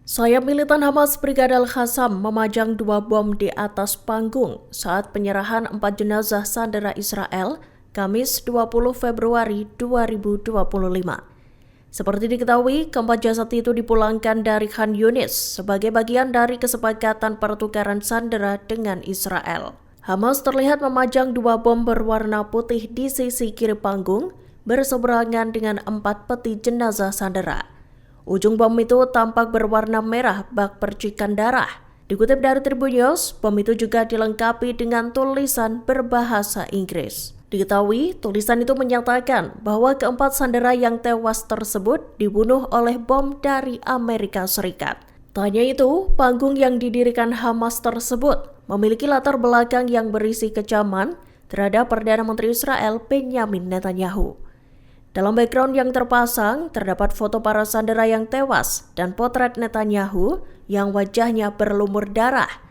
Sayap militan Hamas Brigada Al-Qassam memajang 2 bom di atas panggung saat penyerahan 4 jenazah sandera Israel Kamis 20 Februari 2025. Seperti diketahui, keempat jasad itu dipulangkan dari Khan Yunis sebagai bagian dari kesepakatan pertukaran sandera dengan Israel. Hamas terlihat memajang 2 bom berwarna putih di sisi kiri panggung berseberangan dengan 4 peti jenazah sandera. Ujung bom itu tampak berwarna merah bak percikan darah. Dikutip dari Tribun News, bom itu juga dilengkapi dengan tulisan berbahasa Inggris. Diketahui, tulisan itu menyatakan bahwa keempat sandera yang tewas tersebut dibunuh oleh bom dari Amerika Serikat. Tak hanya itu, panggung yang didirikan Hamas tersebut memiliki latar belakang yang berisi kecaman terhadap Perdana Menteri Israel Benjamin Netanyahu. Dalam background yang terpasang, terdapat foto para sandera yang tewas dan potret Netanyahu yang wajahnya berlumur darah.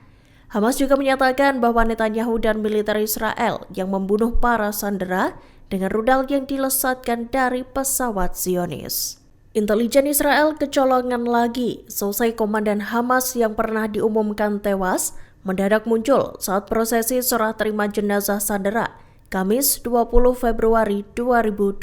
Hamas juga menyatakan bahwa Netanyahu dan militer Israel yang membunuh para sandera dengan rudal yang dilesatkan dari pesawat Zionis. Intelijen Israel kecolongan lagi selesai komandan Hamas yang pernah diumumkan tewas mendadak muncul saat prosesi serah terima jenazah sandera Kamis 20 Februari 2025.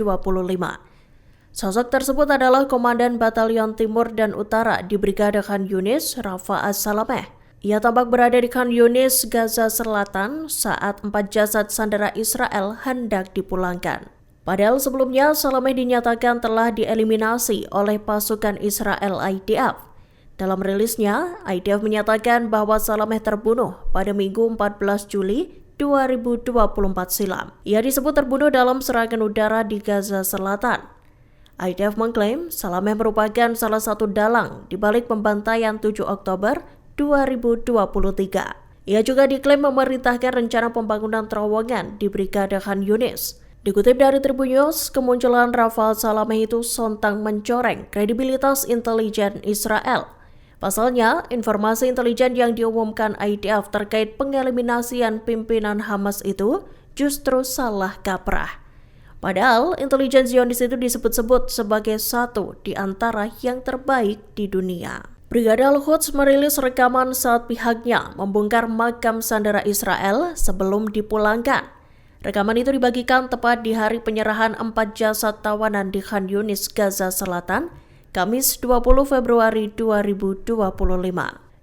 Sosok tersebut adalah Komandan Batalion Timur dan Utara di Brigade Khan Yunis, Rafa As-Salameh. Ia tampak berada di Khan Yunis, Gaza Selatan saat 4 jasad sandera Israel hendak dipulangkan. Padahal sebelumnya Salameh dinyatakan telah dieliminasi oleh pasukan Israel IDF. Dalam rilisnya, IDF menyatakan bahwa Salameh terbunuh pada Minggu 14 Juli 2024 silam. Ia disebut terbunuh dalam serangan udara di Gaza Selatan. IDF mengklaim Salameh merupakan salah satu dalang di balik pembantaian 7 Oktober 2023. Ia juga diklaim memerintahkan rencana pembangunan terowongan di Brigade Khan Yunis. Dikutip dari Tribun News, kemunculan Rafa Salameh itu sontak mencoreng kredibilitas intelijen Israel. Pasalnya, informasi intelijen yang diumumkan IDF terkait pengeliminasian pimpinan Hamas itu justru salah kaprah. Padahal, intelijen Zionis itu disebut-sebut sebagai satu di antara yang terbaik di dunia. Brigade Al-Quds merilis rekaman saat pihaknya membongkar makam sandera Israel sebelum dipulangkan. Rekaman itu dibagikan tepat di hari penyerahan 4 jasad tawanan di Khan Yunis, Gaza Selatan, Kamis 20 Februari 2025.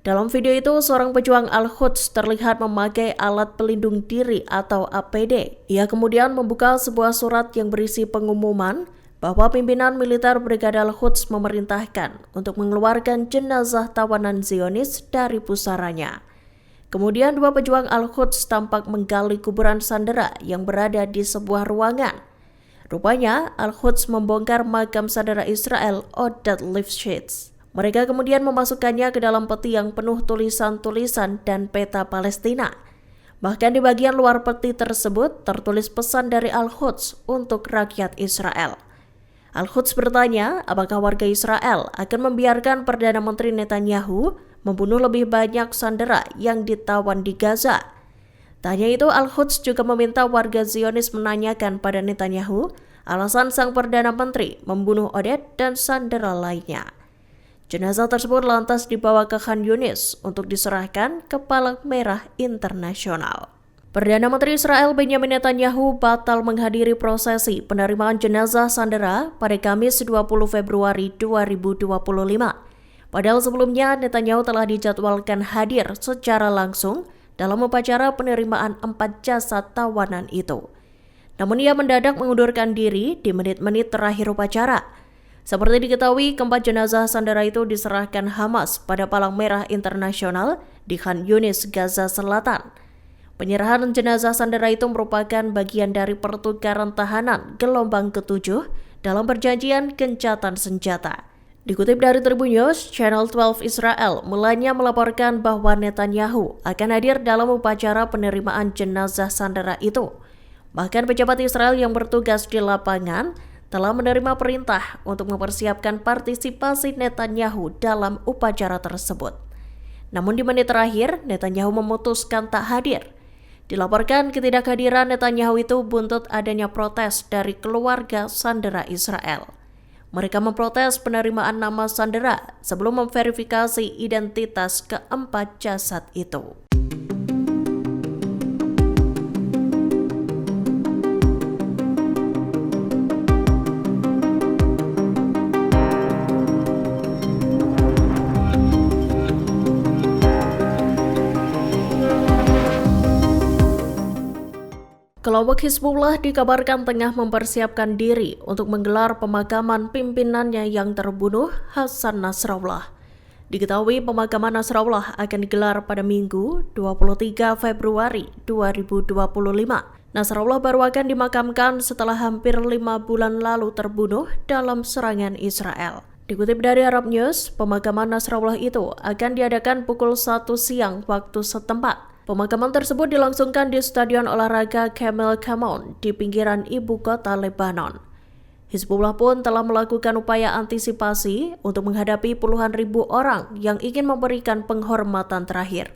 Dalam video itu, seorang pejuang Al-Quds terlihat memakai alat pelindung diri atau APD. Ia kemudian membuka sebuah surat yang berisi pengumuman bahwa pimpinan militer Brigade Al-Quds memerintahkan untuk mengeluarkan jenazah tawanan Zionis dari pusaranya. Kemudian 2 pejuang Al-Quds tampak menggali kuburan sandera yang berada di sebuah ruangan. Rupanya, Al-Quds membongkar makam sandera Israel Oded Lifshitz. Mereka kemudian memasukkannya ke dalam peti yang penuh tulisan-tulisan dan peta Palestina. Bahkan di bagian luar peti tersebut tertulis pesan dari Al-Quds untuk rakyat Israel. Al-Quds bertanya apakah warga Israel akan membiarkan Perdana Menteri Netanyahu membunuh lebih banyak sandera yang ditawan di Gaza. Tak hanya itu, Al-Quds juga meminta warga Zionis menanyakan pada Netanyahu alasan sang Perdana Menteri membunuh Oded dan sandera lainnya. Jenazah tersebut lantas dibawa ke Khan Yunis untuk diserahkan ke Palang Merah Internasional. Perdana Menteri Israel Benjamin Netanyahu batal menghadiri prosesi penerimaan jenazah sandera pada Kamis 20 Februari 2025. Padahal sebelumnya Netanyahu telah dijadwalkan hadir secara langsung dalam upacara penerimaan 4 jasad tawanan itu. Namun ia mendadak mengundurkan diri di menit-menit terakhir upacara. Seperti diketahui, keempat jenazah sandera itu diserahkan Hamas pada Palang Merah Internasional di Khan Yunis, Gaza Selatan. Penyerahan jenazah sandera itu merupakan bagian dari pertukaran tahanan gelombang ke-7 dalam perjanjian gencatan senjata. Dikutip dari Tribun News, Channel 12 Israel mulanya melaporkan bahwa Netanyahu akan hadir dalam upacara penerimaan jenazah sandera itu. Bahkan pejabat Israel yang bertugas di lapangan telah menerima perintah untuk mempersiapkan partisipasi Netanyahu dalam upacara tersebut. Namun di menit terakhir, Netanyahu memutuskan tak hadir. Dilaporkan ketidakhadiran Netanyahu itu buntut adanya protes dari keluarga sandera Israel. Mereka memprotes penerimaan nama sandera sebelum memverifikasi identitas keempat jasad itu. Kelompok Hizbullah dikabarkan tengah mempersiapkan diri untuk menggelar pemakaman pimpinannya yang terbunuh, Hasan Nasrallah. Diketahui pemakaman Nasrallah akan digelar pada Minggu 23 Februari 2025. Nasrallah baru akan dimakamkan setelah hampir 5 bulan lalu terbunuh dalam serangan Israel. Dikutip dari Arab News, pemakaman Nasrallah itu akan diadakan pukul 1 siang waktu setempat. Pemakaman tersebut dilangsungkan di Stadion Olahraga Camel Khamon di pinggiran ibu kota Lebanon. Hizbullah pun telah melakukan upaya antisipasi untuk menghadapi puluhan ribu orang yang ingin memberikan penghormatan terakhir.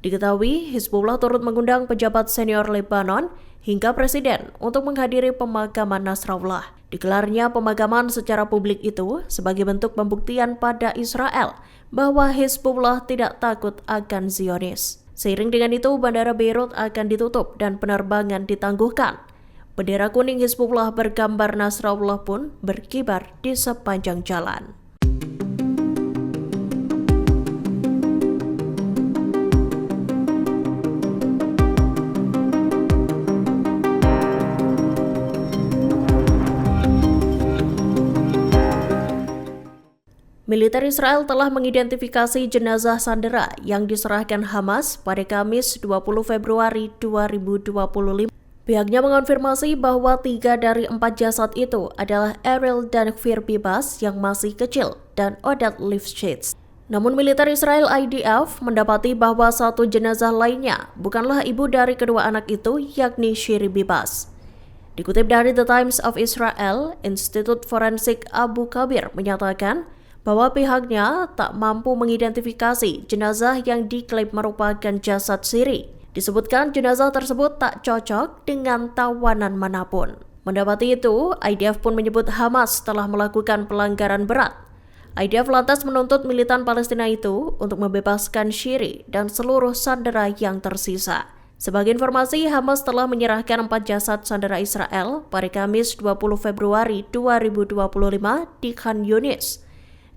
Diketahui, Hizbullah turut mengundang pejabat senior Lebanon hingga presiden untuk menghadiri pemakaman Nasrallah. Digelarnya pemakaman secara publik itu sebagai bentuk pembuktian pada Israel bahwa Hizbullah tidak takut akan Zionis. Seiring dengan itu, Bandara Beirut akan ditutup dan penerbangan ditangguhkan. Bendera kuning Hizbullah bergambar Nasrallah pun berkibar di sepanjang jalan. Militer Israel telah mengidentifikasi jenazah sandera yang diserahkan Hamas pada Kamis 20 Februari 2025. Pihaknya mengonfirmasi bahwa 3 dari 4 jasad itu adalah Ariel dan Kfir Bibas yang masih kecil dan Oded Lifshitz. Namun militer Israel IDF mendapati bahwa satu jenazah lainnya bukanlah ibu dari kedua anak itu, yakni Shiri Bibas. Dikutip dari The Times of Israel, Institut Forensik Abu Kabir menyatakan bahwa pihaknya tak mampu mengidentifikasi jenazah yang diklaim merupakan jasad Shiri. Disebutkan jenazah tersebut tak cocok dengan tawanan manapun. Mendapati itu, IDF pun menyebut Hamas telah melakukan pelanggaran berat. IDF lantas menuntut militan Palestina itu untuk membebaskan Shiri dan seluruh sandera yang tersisa. Sebagai informasi, Hamas telah menyerahkan 4 jasad sandera Israel pada Kamis 20 Februari 2025 di Khan Yunis.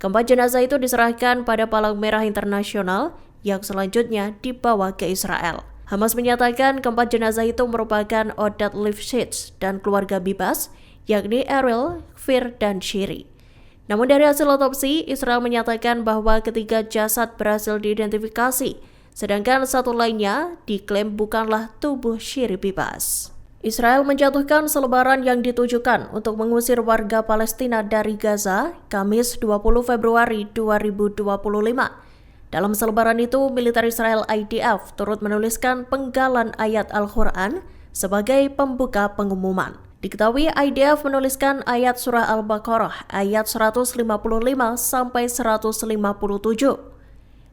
Keempat jenazah itu diserahkan pada Palang Merah Internasional yang selanjutnya dibawa ke Israel. Hamas menyatakan keempat jenazah itu merupakan Oded Lifshitz dan keluarga Bibas, yakni Ariel, Kfir, dan Shiri. Namun dari hasil otopsi, Israel menyatakan bahwa ketiga jasad berhasil diidentifikasi, sedangkan satu lainnya diklaim bukanlah tubuh Shiri Bibas. Israel menjatuhkan selebaran yang ditujukan untuk mengusir warga Palestina dari Gaza, Kamis 20 Februari 2025. Dalam selebaran itu, militer Israel IDF turut menuliskan penggalan ayat Al-Quran sebagai pembuka pengumuman. Diketahui IDF menuliskan ayat surah Al-Baqarah ayat 155 sampai 157.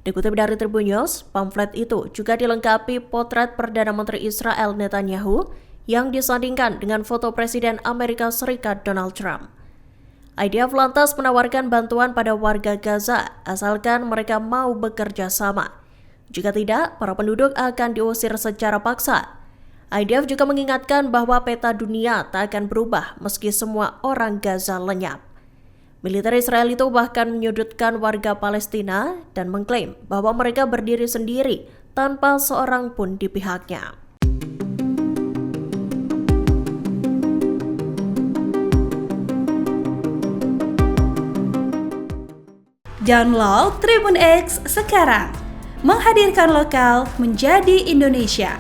Dikutip dari Tribun News, pamflet itu juga dilengkapi potret Perdana Menteri Israel Netanyahu yang disandingkan dengan foto Presiden Amerika Serikat Donald Trump. IDF lantas menawarkan bantuan pada warga Gaza asalkan mereka mau bekerja sama. Jika tidak, para penduduk akan diusir secara paksa. IDF juga mengingatkan bahwa peta dunia tak akan berubah meski semua orang Gaza lenyap. Militer Israel itu bahkan menyudutkan warga Palestina dan mengklaim bahwa mereka berdiri sendiri tanpa seorang pun di pihaknya. Download Tribun X sekarang, menghadirkan lokal menjadi Indonesia.